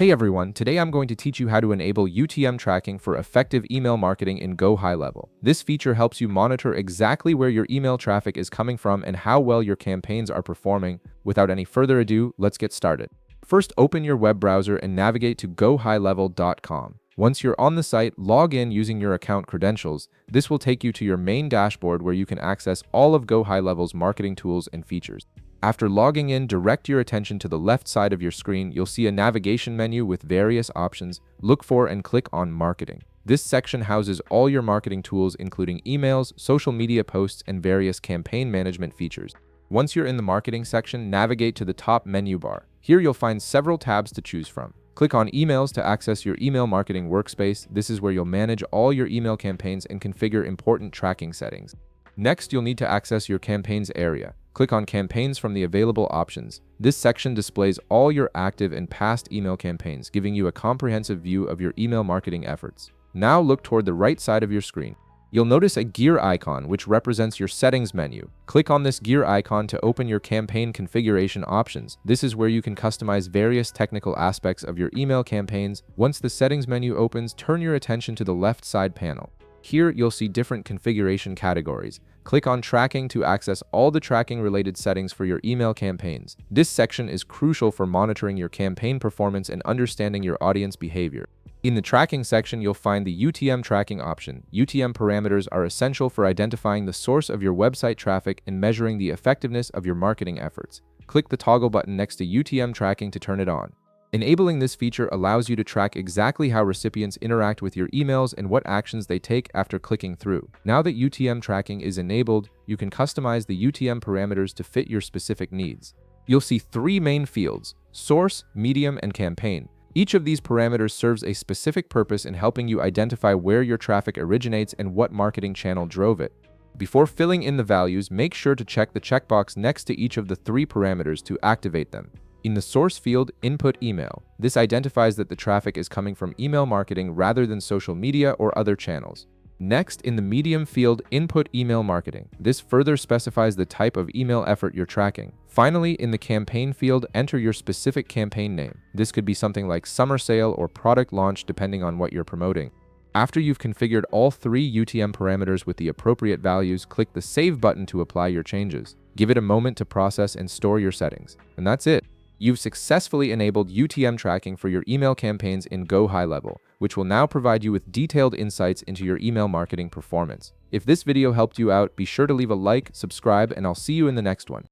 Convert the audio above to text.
Hey everyone, today I'm going to teach you how to enable UTM tracking for effective email marketing in GoHighLevel. This feature helps you monitor exactly where your email traffic is coming from and how well your campaigns are performing. Without any further ado, let's get started. First, open your web browser and navigate to GoHighLevel.com. Once you're on the site, log in using your account credentials. This will take you to your main dashboard where you can access all of GoHighLevel's marketing tools and features. After logging in, direct your attention to the left side of your screen. You'll see a navigation menu with various options. Look for and click on Marketing. This section houses all your marketing tools, including emails, social media posts, and various campaign management features. Once you're in the marketing section, navigate to the top menu bar. Here you'll find several tabs to choose from. Click on Emails to access your email marketing workspace. This is where you'll manage all your email campaigns and configure important tracking settings. Next, you'll need to access your campaigns area. Click on Campaigns from the available options. This section displays all your active and past email campaigns, giving you a comprehensive view of your email marketing efforts. Now look toward the right side of your screen. You'll notice a gear icon, which represents your settings menu. Click on this gear icon to open your campaign configuration options. This is where you can customize various technical aspects of your email campaigns. Once the settings menu opens, turn your attention to the left side panel. Here, you'll see different configuration categories. Click on Tracking to access all the tracking-related settings for your email campaigns. This section is crucial for monitoring your campaign performance and understanding your audience behavior. In the Tracking section, you'll find the UTM tracking option. UTM parameters are essential for identifying the source of your website traffic and measuring the effectiveness of your marketing efforts. Click the toggle button next to UTM tracking to turn it on. Enabling this feature allows you to track exactly how recipients interact with your emails and what actions they take after clicking through. Now that UTM tracking is enabled, you can customize the UTM parameters to fit your specific needs. You'll see three main fields: source, medium, and campaign. Each of these parameters serves a specific purpose in helping you identify where your traffic originates and what marketing channel drove it. Before filling in the values, make sure to check the checkbox next to each of the three parameters to activate them. In the source field, input email. This identifies that the traffic is coming from email marketing rather than social media or other channels. Next, in the medium field, input email marketing. This further specifies the type of email effort you're tracking. Finally, in the campaign field, enter your specific campaign name. This could be something like summer sale or product launch depending on what you're promoting. After you've configured all three UTM parameters with the appropriate values, click the Save button to apply your changes. Give it a moment to process and store your settings. And that's it. You've successfully enabled UTM tracking for your email campaigns in GoHighLevel, which will now provide you with detailed insights into your email marketing performance. If this video helped you out, be sure to leave a like, subscribe, and I'll see you in the next one.